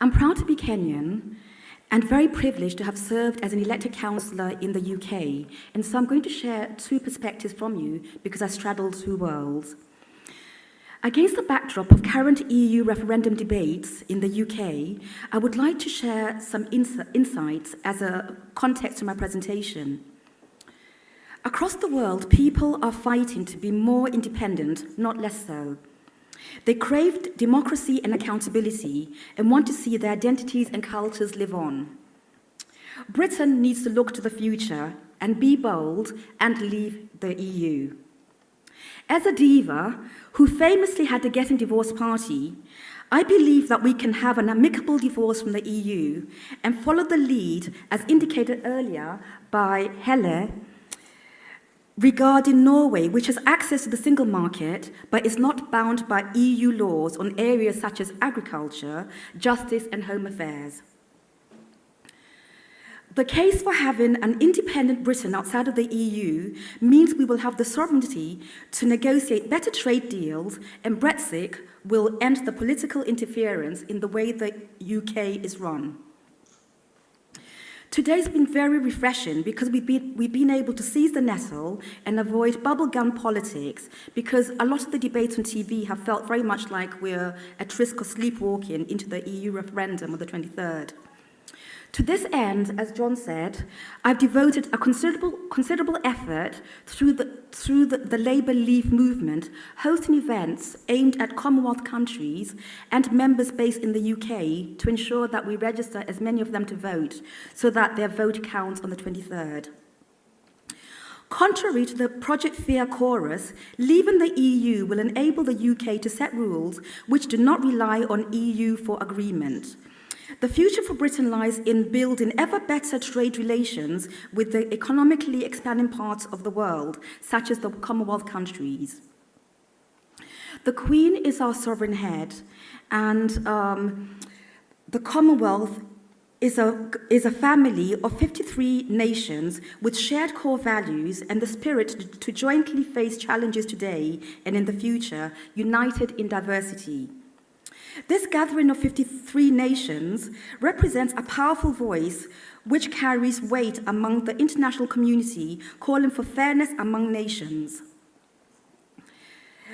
I'm proud to be Kenyan and very privileged to have served as an elected councillor in the UK. And so I'm going to share two perspectives from you because I straddle two worlds. Against the backdrop of current EU referendum debates in the UK, I would like to share some insights as a context to my presentation. Across the world, people are fighting to be more independent, not less so. They crave democracy and accountability and want to see their identities and cultures live on. Britain needs to look to the future and be bold and leave the EU. As a diva who famously had the Getting Divorced party, I believe that we can have an amicable divorce from the EU and follow the lead, as indicated earlier by Helle, regarding Norway, which has access to the single market but is not bound by EU laws on areas such as agriculture, justice, and home affairs. The case for having an independent Britain outside of the EU means we will have the sovereignty to negotiate better trade deals, and Brexit will end the political interference in the way the UK is run. Today's been very refreshing because we've been able to seize the nettle and avoid bubblegum politics, because a lot of the debates on TV have felt very much like we're at risk of sleepwalking into the EU referendum on the 23rd. To this end, as John said, I've devoted a considerable effort through the Labour Leave movement, hosting events aimed at Commonwealth countries and members based in the UK to ensure that we register as many of them to vote so that their vote counts on the 23rd. Contrary to the Project Fear chorus, leaving the EU will enable the UK to set rules which do not rely on EU for agreement. The future for Britain lies in building ever better trade relations with the economically expanding parts of the world, such as the Commonwealth countries. The Queen is our sovereign head, and the Commonwealth is a family of 53 nations with shared core values and the spirit to jointly face challenges today and in the future, united in diversity. This gathering of 53 nations represents a powerful voice which carries weight among the international community, calling for fairness among nations.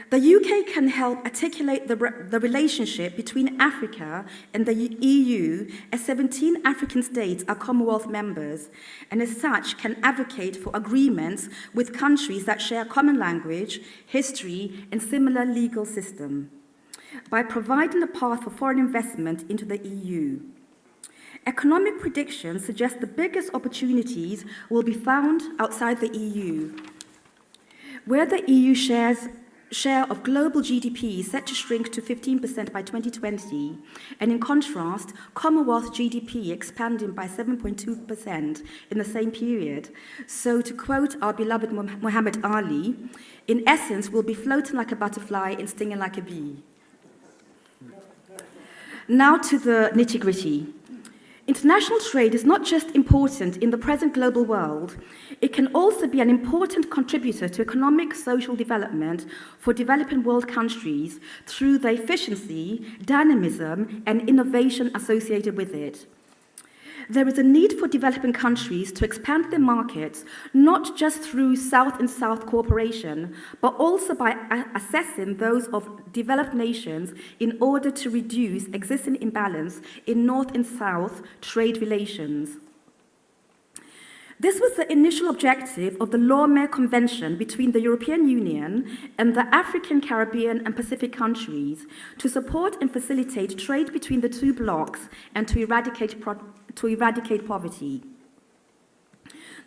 The UK can help articulate the relationship between Africa and the EU, as 17 African states are Commonwealth members, and as such can advocate for agreements with countries that share common language, history, and similar legal system, by providing a path for foreign investment into the EU. Economic predictions suggest the biggest opportunities will be found outside the EU, where the EU share of global GDP is set to shrink to 15% by 2020, and in contrast, Commonwealth GDP expanding by 7.2% in the same period. So to quote our beloved Muhammad Ali, in essence, we'll be floating like a butterfly and stinging like a bee. Now to the nitty-gritty. International trade is not just important in the present global world, it can also be an important contributor to economic, social development for developing world countries through the efficiency, dynamism, and innovation associated with it. There is a need for developing countries to expand their markets, not just through South and South cooperation, but also by assessing those of developed nations in order to reduce existing imbalance in North and South trade relations. This was the initial objective of the Lomé Convention between the European Union and the African, Caribbean, and Pacific countries to support and facilitate trade between the two blocs and to eradicate poverty.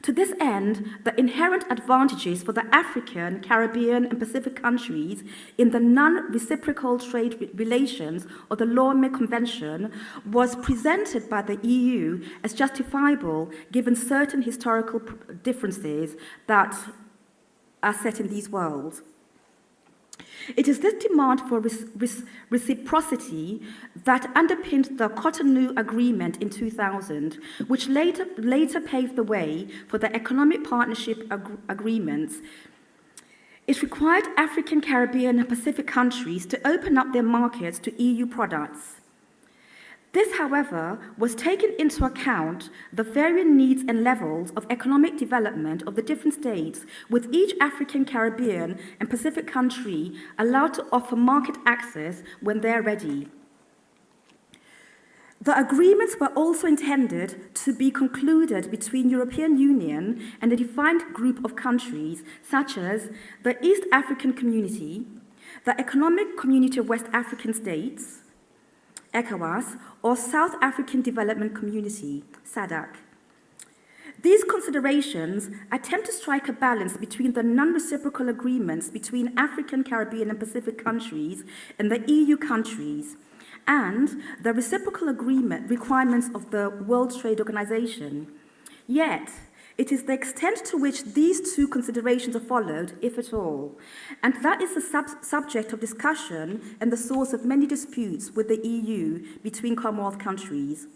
To this end, the inherent advantages for the African, Caribbean, and Pacific countries in the non-reciprocal trade relations of the Lomé Convention was presented by the EU as justifiable given certain historical differences that are set in these worlds. It is this demand for reciprocity that underpinned the Cotonou Agreement in 2000, which later paved the way for the economic partnership agreements. It required African, Caribbean, and Pacific countries to open up their markets to EU products. This, however, was taken into account the varying needs and levels of economic development of the different states, with each African, Caribbean, and Pacific country allowed to offer market access when they're ready. The agreements were also intended to be concluded between European Union and a defined group of countries, such as the East African Community, the Economic Community of West African States, ECOWAS, or South African Development Community, SADC. These considerations attempt to strike a balance between the non-reciprocal agreements between African, Caribbean, and Pacific countries and the EU countries, and the reciprocal agreement requirements of the World Trade Organization. Yet, it is the extent to which these two considerations are followed, if at all, and that is the subject of discussion and the source of many disputes with the EU between Commonwealth countries.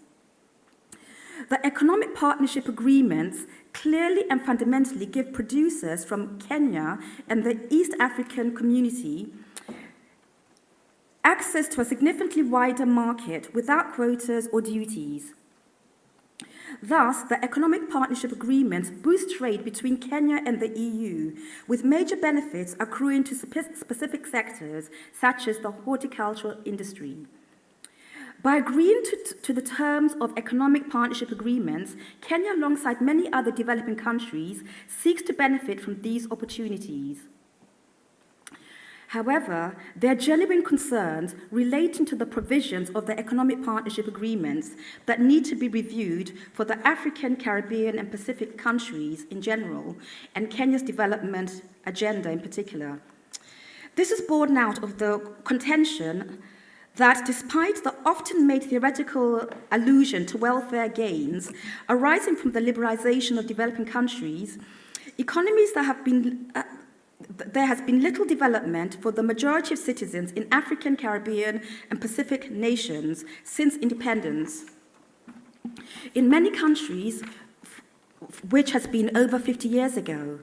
The economic partnership agreements clearly and fundamentally give producers from Kenya and the East African Community access to a significantly wider market without quotas or duties. Thus, the economic partnership agreements boost trade between Kenya and the EU, with major benefits accruing to specific sectors, such as the horticultural industry. By agreeing to the terms of economic partnership agreements, Kenya, alongside many other developing countries, seeks to benefit from these opportunities. However, there are genuine concerns relating to the provisions of the economic partnership agreements that need to be reviewed for the African, Caribbean, and Pacific countries in general, and Kenya's development agenda in particular. This is born out of the contention that despite the often made theoretical allusion to welfare gains arising from the liberalization of developing countries, economies that have been there has been little development for the majority of citizens in African, Caribbean, and Pacific nations since independence. In many countries, which has been over 50 years ago.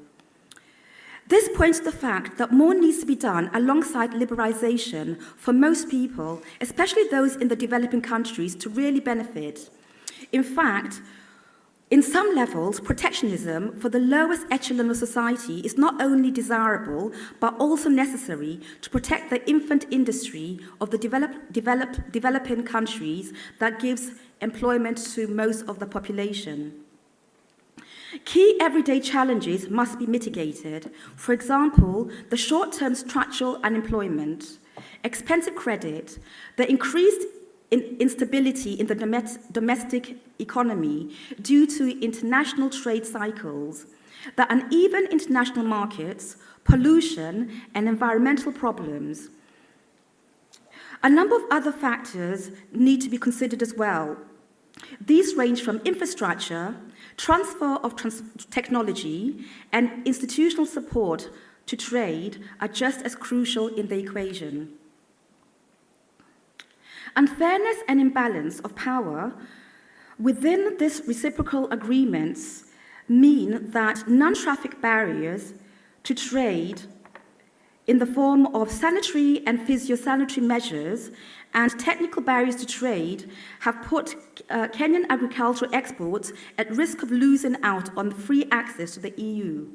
This points to the fact that more needs to be done alongside liberalization for most people, especially those in the developing countries, to really benefit. In fact, in some levels, protectionism for the lowest echelon of society is not only desirable, but also necessary to protect the infant industry of the developing countries that gives employment to most of the population. Key everyday challenges must be mitigated. For example, the short-term structural unemployment, expensive credit, the increased instability in the domestic economy due to international trade cycles, the uneven international markets, pollution, and environmental problems. A number of other factors need to be considered as well. These range from infrastructure, transfer of technology, and institutional support to trade are just as crucial in the equation. Unfairness and imbalance of power within these reciprocal agreements mean that non-traffic barriers to trade in the form of sanitary and phytosanitary measures and technical barriers to trade have put Kenyan agricultural exports at risk of losing out on free access to the EU.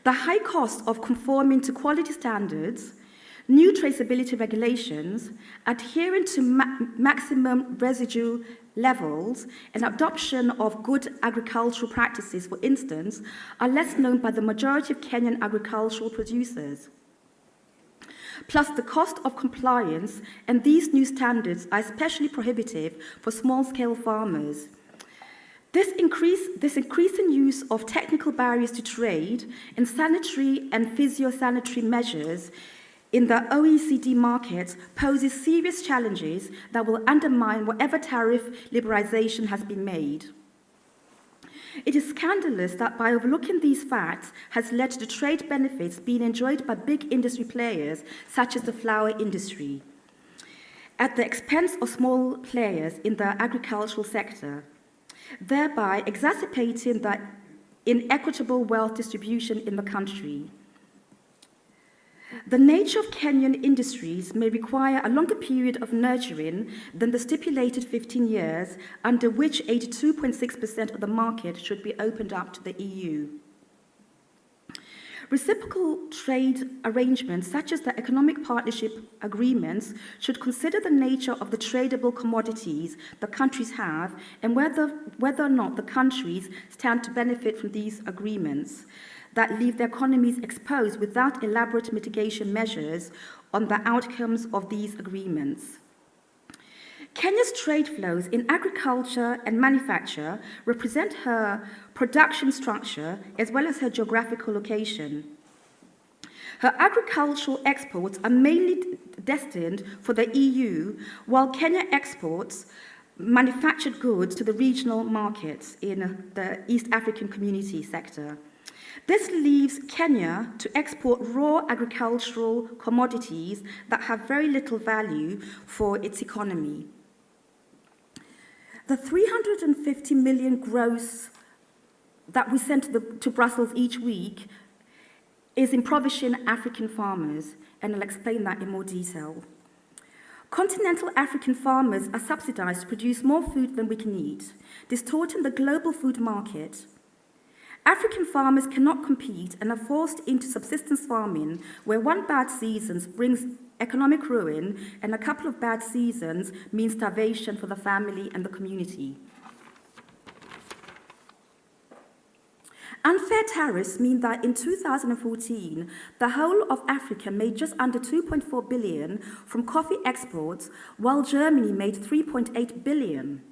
The high cost of conforming to quality standards, new traceability regulations, adhering to maximum residual levels, and adoption of good agricultural practices, for instance, are less known by the majority of Kenyan agricultural producers. Plus, the cost of compliance and these new standards are especially prohibitive for small-scale farmers. This increasing use of technical barriers to trade and sanitary and phytosanitary measures in the OECD market poses serious challenges that will undermine whatever tariff liberalization has been made. It is scandalous that by overlooking these facts has led to trade benefits being enjoyed by big industry players such as the flower industry, at the expense of small players in the agricultural sector, thereby exacerbating the inequitable wealth distribution in the country. The nature of Kenyan industries may require a longer period of nurturing than the stipulated 15 years, under which 82.6% of the market should be opened up to the EU. Reciprocal trade arrangements, such as the economic partnership agreements, should consider the nature of the tradable commodities the countries have and whether or not the countries stand to benefit from these agreements that leave their economies exposed without elaborate mitigation measures on the outcomes of these agreements. Kenya's trade flows in agriculture and manufacture represent her production structure as well as her geographical location. Her agricultural exports are mainly destined for the EU, while Kenya exports manufactured goods to the regional markets in the East African Community sector. This leaves Kenya to export raw agricultural commodities that have very little value for its economy. The 350 million gross that we send to Brussels each week is impoverishing African farmers, and I'll explain that in more detail. Continental African farmers are subsidized to produce more food than we can eat, distorting the global food market. African farmers cannot compete and are forced into subsistence farming, where one bad season brings economic ruin and a couple of bad seasons means starvation for the family and the community. Unfair tariffs mean that in 2014, the whole of Africa made just under 2.4 billion from coffee exports, while Germany made 3.8 billion.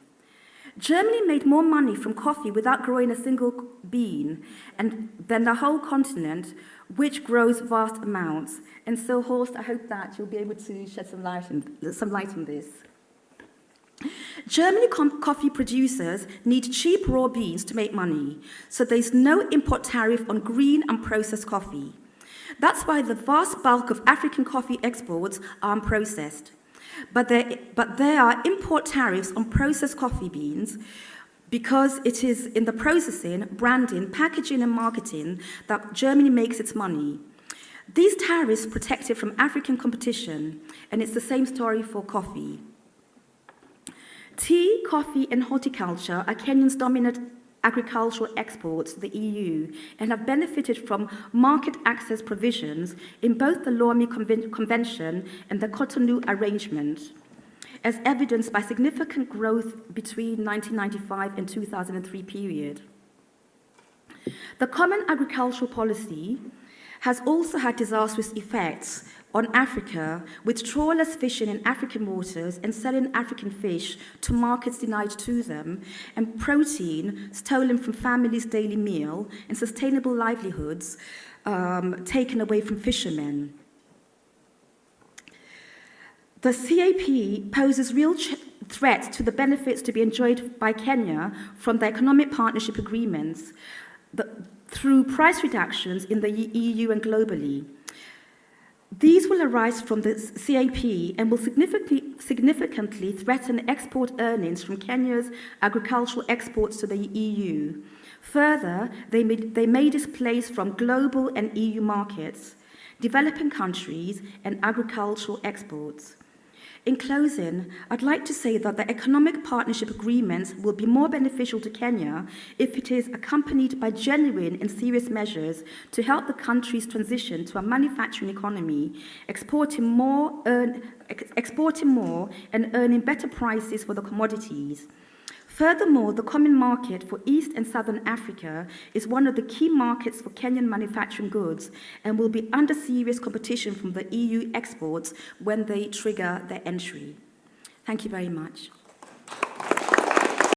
Germany made more money from coffee without growing a single bean than the whole continent, which grows vast amounts. And so, Horst, I hope that you'll be able to shed some light on this. Germany coffee producers need cheap raw beans to make money, so there's no import tariff on green and processed coffee. That's why the vast bulk of African coffee exports are unprocessed. But there are import tariffs on processed coffee beans because it is in the processing, branding, packaging, and marketing that Germany makes its money. These tariffs protect it from African competition, and it's the same story for coffee. Tea, coffee, and horticulture are Kenya's dominant agricultural exports to the EU and have benefited from market access provisions in both the Lomé Convention and the Cotonou Arrangement, as evidenced by significant growth between 1995 and 2003 period. The Common Agricultural Policy has also had disastrous effects on Africa, with trawlers fishing in African waters and selling African fish to markets denied to them, and protein stolen from families' daily meal, and sustainable livelihoods taken away from fishermen. The CAP poses real threats to the benefits to be enjoyed by Kenya from the economic partnership agreements through price reductions in the EU and globally. These will arise from the CAP and will significantly threaten export earnings from Kenya's agricultural exports to the EU. Further, they may displace from global and EU markets, developing countries, and agricultural exports. In closing, I'd like to say that the economic partnership agreements will be more beneficial to Kenya if it is accompanied by genuine and serious measures to help the country's transition to a manufacturing economy, exporting more and earning better prices for the commodities. Furthermore, the common market for East and Southern Africa is one of the key markets for Kenyan manufacturing goods and will be under serious competition from the EU exports when they trigger their entry. Thank you very much.